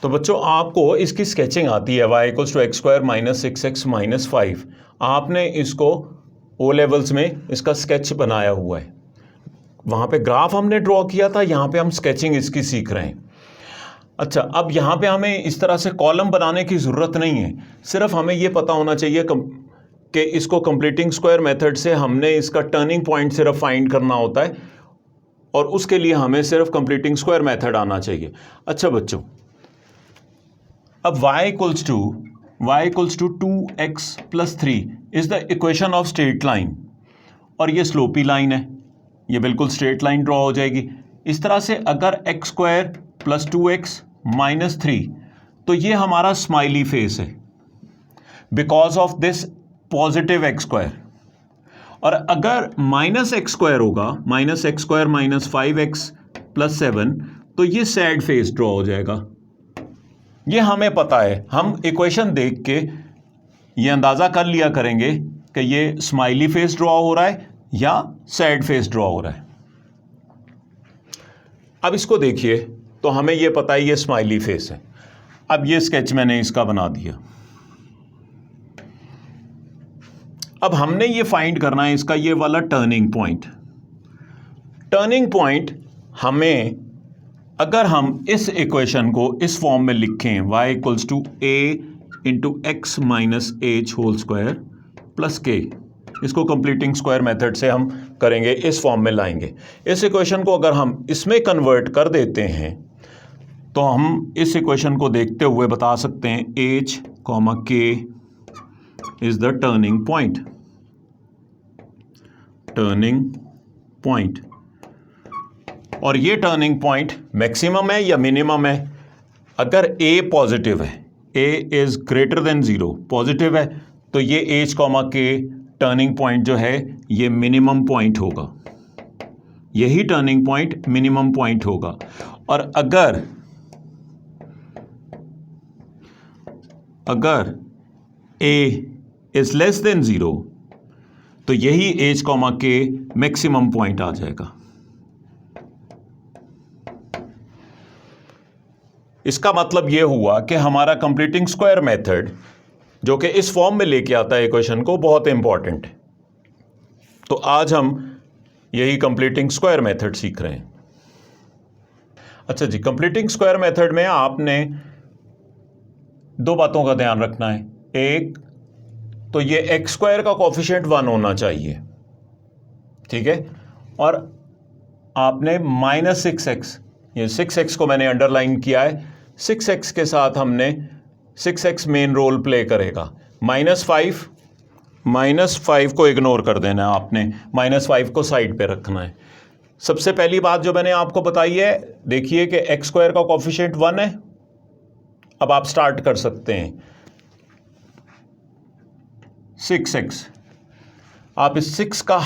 तो बच्चों आपको इसकी स्केचिंग आती है y equals to x square minus 6x minus 5। आपने इसको ओ लेवल्स में इसका स्केच बनाया हुआ है, वहाँ पे ग्राफ हमने ड्रॉ किया था, यहाँ पे हम स्केचिंग इसकी सीख रहे हैं। अच्छा, अब यहाँ पे हमें इस तरह से कॉलम बनाने की ज़रूरत नहीं है, सिर्फ हमें ये पता होना चाहिए कि इसको कंप्लीटिंग स्क्वायर मेथड से हमने इसका टर्निंग पॉइंट सिर्फ फाइंड करना होता है और उसके लिए हमें सिर्फ कंप्लीटिंग स्क्वायर मेथड आना चाहिए। अच्छा बच्चों, अब y equals to 2x plus 3 is the equation of straight line, और ये स्लोपी लाइन है, ये बिल्कुल स्ट्रेट लाइन ड्रॉ हो जाएगी। इस तरह से अगर x square plus 2x minus 3, तो ये हमारा स्माइली फेस है because of this positive x square. और अगर माइनस एक्स स्क्वायर होगा, minus x square minus 5x plus 7, तो ये सैड फेस ड्रॉ हो जाएगा। ये हमें पता है, हम इक्वेशन देख के ये अंदाज़ा कर लिया करेंगे कि ये स्माइली फेस ड्रॉ हो रहा है या सैड फेस ड्रॉ हो रहा है। अब इसको देखिए तो हमें ये पता है ये स्माइली फेस है। अब ये स्केच मैंने इसका बना दिया। अब हमने ये फाइंड करना है इसका ये वाला टर्निंग पॉइंट। टर्निंग पॉइंट हमें, अगर हम इस इक्वेशन को इस फॉर्म में लिखें y equals to a into x minus h whole square plus k, इसको कंप्लीटिंग स्क्वायर मेथड से हम करेंगे, इस फॉर्म में लाएंगे। इस इक्वेशन को अगर हम इसमें कन्वर्ट कर देते हैं तो हम इस इक्वेशन को देखते हुए बता सकते हैं h comma k is the turning point. और ये टर्निंग पॉइंट मैक्सिमम है या मिनिमम है? अगर a पॉजिटिव है, a is greater than 0 positive है, तो ये h comma k turning point जो है ये मिनिमम पॉइंट होगा, यही टर्निंग पॉइंट मिनिमम पॉइंट होगा। और अगर a इज लेस देन 0, तो यही h comma k maximum point आ जाएगा। इसका मतलब यह हुआ कि हमारा कंप्लीटिंग स्क्वायर मेथड जो कि इस फॉर्म में लेके आता है इक्वेशन को, बहुत इंपॉर्टेंट है। तो आज हम यही कंप्लीटिंग स्क्वायर मेथड सीख रहे हैं। अच्छा जी, कंप्लीटिंग स्क्वायर मेथड में आपने दो बातों का ध्यान रखना है। एक तो ये एक्स स्क्वायर का कोफिशिएंट 1 होना चाहिए, ठीक है, और आपने माइनस 6x, ये 6x को मैंने अंडरलाइन किया है, 6x के साथ हमने 6x मेन रोल प्ले करेगा। माइनस 5 को इग्नोर कर देना है आपने, माइनस 5 को साइड पे रखना है। सबसे पहली बात जो मैंने आपको बताई है, देखिए कि एक्स स्क्वायर का कोफिशिएंट 1 है। अब आप स्टार्ट कर सकते हैं 6x, आप इस 6 का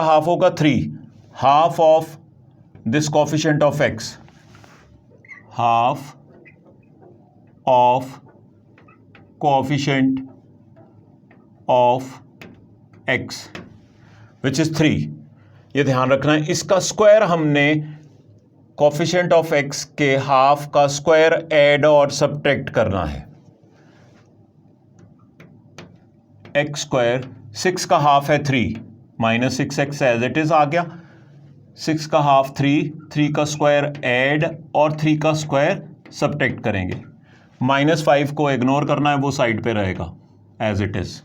हाफ होगा 3, half of this coefficient of x, half of coefficient of x which is 3। ये ध्यान रखना है, इसका स्क्वायर हमने कोफिशिएंट ऑफ x के हाफ का स्क्वायर ऐड और सब्ट्रैक्ट करना है। x स्क्वायर 6 का हाफ है 3, minus 6x as it is आ गया, 6 का हाफ 3 का स्क्वायर ऐड और 3 का स्क्वायर सब्ट्रैक्ट करेंगे। माइनस 5 को इग्नोर करना है, वो साइड पे रहेगा एज इट इज।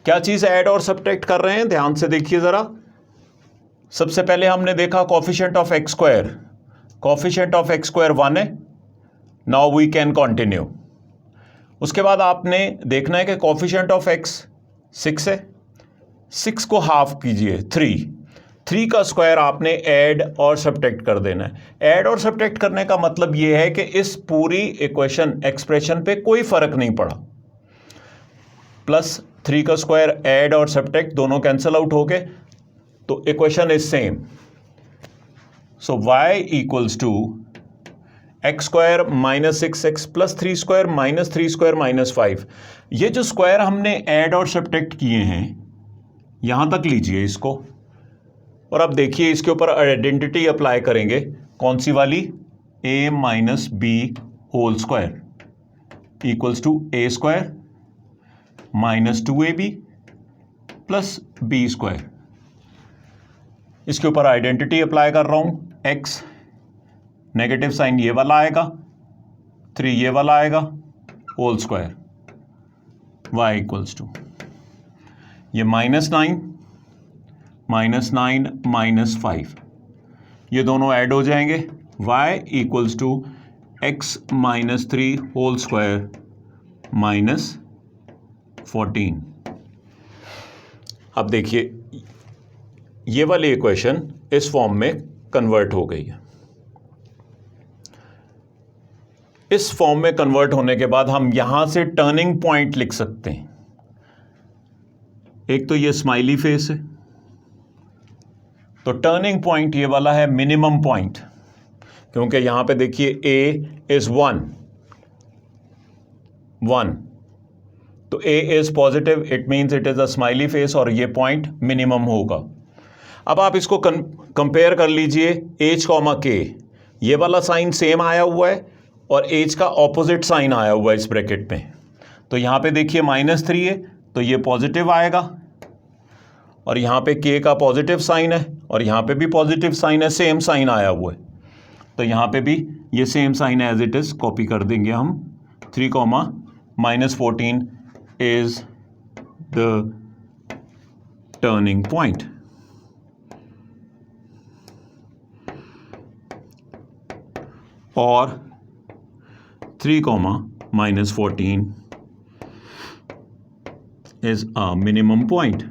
क्या चीज ऐड और सब्ट्रैक्ट कर रहे हैं, ध्यान से देखिए जरा। सबसे पहले हमने देखा coefficient of x square, coefficient of x square 1 है। Now we can continue. उसके बाद आपने देखना है कि कोफिशिएंट ऑफ एक्स 6 है, 6 को हाफ कीजिए 3 का स्क्वायर आपने ऐड और सब्ट्रैक्ट कर देना है। ऐड और सब्ट्रैक्ट करने का मतलब यह है कि इस पूरी इक्वेशन एक्सप्रेशन पे कोई फर्क नहीं पड़ा। प्लस 3 का स्क्वायर ऐड और सब्ट्रैक्ट दोनों कैंसिल आउट हो गए, तो equation is same. So y equals to x square minus 6x plus 3 square minus 3 square minus 5। ये जो स्क्वायर हमने ऐड और सब्ट्रैक्ट किए हैं, यहां तक लीजिए इसको, और अब देखिए इसके ऊपर आइडेंटिटी अप्लाई करेंगे। कौन सी वाली? A minus B whole square equals to A square minus 2ab plus B square. इसके ऊपर आइडेंटिटी अप्लाई कर रहा हूँ, x नेगेटिव साइन ये वाला आएगा, 3 ये वाला आएगा, whole square y equals to ये -9 माइनस 5, ये दोनों ऐड हो जाएंगे, y equals to x minus 3 whole square minus 14। अब देखिए ये वाली इक्वेशन इस फॉर्म में कन्वर्ट हो गई है। इस फॉर्म में कन्वर्ट होने के बाद हम यहां से टर्निंग पॉइंट लिख सकते हैं। एक तो ये स्माइली फेस है, तो टर्निंग पॉइंट ये वाला है मिनिमम पॉइंट, क्योंकि यहां पे देखिए a इज 1, तो a is positive, it means it is a smiley face और ये पॉइंट मिनिमम होगा। अब आप इसको कंपेयर कर लीजिए h, k, ये वाला साइन सेम आया हुआ है और h का ऑपोजिट साइन आया हुआ है इस ब्रैकेट में। तो यहाँ पे देखिए -3 है तो ये पॉजिटिव आएगा, और यहाँ पे k का पॉजिटिव साइन है और यहाँ पे भी पॉजिटिव साइन है, सेम साइन आया हुआ है, तो यहाँ पे भी ये same sign as it is copy कर देंगे हम। 3, -14 इज द टर्निंग पॉइंट। और 3, -14 is a minimum point.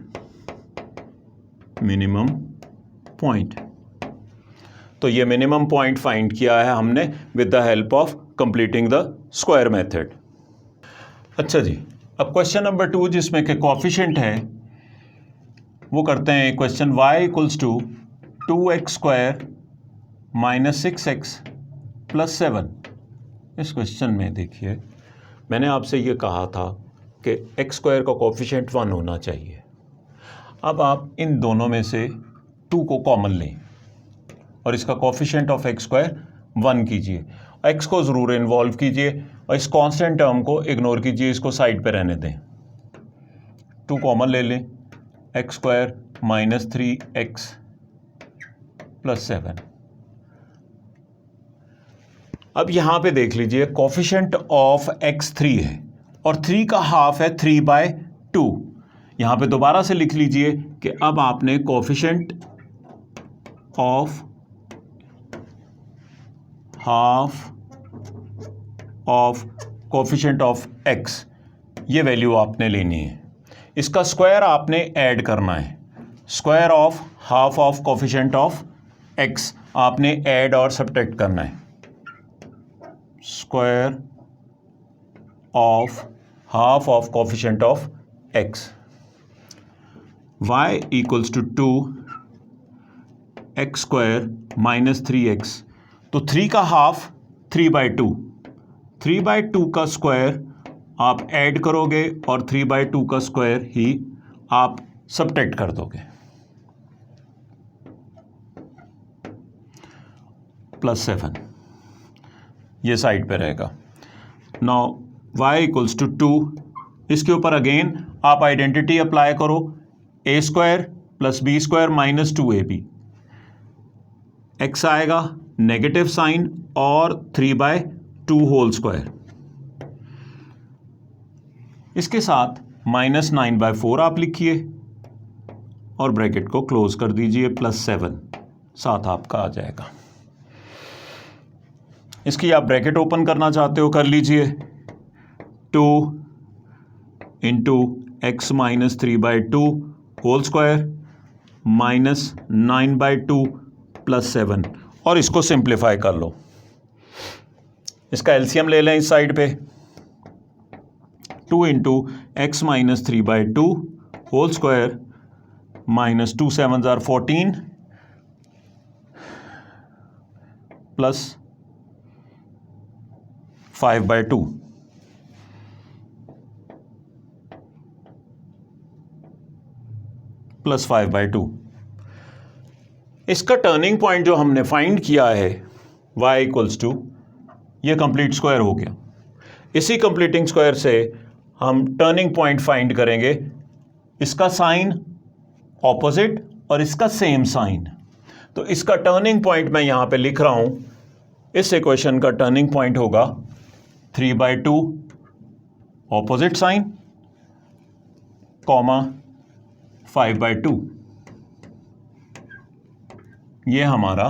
तो ये मिनिमम पॉइंट फाइंड किया है हमने with the help of completing the square method. अच्छा जी, अब क्वेश्चन नंबर 2 जिसमें के कोएफिशिएंट है वो करते हैं। Question y equals to 2x² - 6x + 7। इस क्वेश्चन में देखिए मैंने आपसे ये कहा था कि x² का कोएफिशिएंट 1 होना चाहिए। अब आप इन दोनों में से 2 को कॉमन लें और इसका कोएफिशिएंट ऑफ x² 1 कीजिए, x को ज़रूर इन्वॉल्व कीजिए और इस कांस्टेंट टर्म को इग्नोर कीजिए, इसको साइड पे रहने दें। 2 कॉमन ले लें, x² - 3x + 7। अब यहाँ पे देख लीजिए कोएफिशिएंट ऑफ x3 है और 3 का हाफ है 3/2। यहाँ पे दोबारा से लिख लीजिए कि अब आपने coefficient of half of coefficient of x, ये वैल्यू आपने लेनी है। इसका स्क्वायर आपने ऐड करना है। Square of half of coefficient of x आपने ऐड और सब्ट्रैक्ट करना है। Square of half of coefficient of x, y equals to 2x² - 3x। तो 3 का हाफ 3/2, 3/2 का स्क्वायर आप ऐड करोगे और 3/2 का स्क्वायर ही आप सब्ट्रैक्ट कर दोगे, +7, ये साइड पे रहेगा। नाउ y इक्वल्स टू 2, इसके ऊपर अगेन आप आइडेंटिटी अप्लाई करो, a² + b² - 2ab। x आएगा नेगेटिव साइन और 3/2 होल स्क्वायर, इसके साथ -9/4 आप लिखिए और ब्रैकेट को क्लोज कर दीजिए, +7 साथ आपका आ जाएगा। इसकी आप ब्रैकेट ओपन करना चाहते हो कर लीजिए, 2 × x - 3/2 होल स्क्वायर -9/2 +7, और इसको सिंप्लीफाई कर लो। इसका एलसीएम ले लें इस साइड पे, 2 × x - 3/2 whole square -2 × 7 = 14 plus 5/2 plus 5/2। इसका टर्निंग पॉइंट जो हमने फाइंड किया है y इक्वल्स टू, ये कंप्लीट स्क्वायर हो गया। इसी कंप्लीटिंग स्क्वायर से हम टर्निंग पॉइंट फाइंड करेंगे, इसका साइन ऑपोजिट और इसका सेम साइन। तो इसका टर्निंग पॉइंट मैं यहां पे लिख रहा हूं, इस इक्वेशन का टर्निंग पॉइंट होगा 3/2 ऑपोजिट साइन कॉमा 5/2, ये हमारा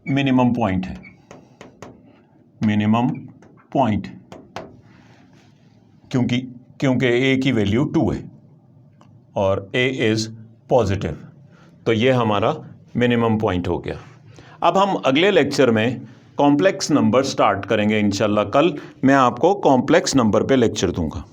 मिनिमम पॉइंट है, मिनिमम पॉइंट, क्योंकि a की वैल्यू 2 है और a इज पॉजिटिव, तो ये हमारा मिनिमम पॉइंट हो गया। अब हम अगले लेक्चर में कॉम्प्लेक्स नंबर स्टार्ट करेंगे इंशाल्लाह। कल मैं आपको कॉम्प्लेक्स नंबर पे लेक्चर दूंगा।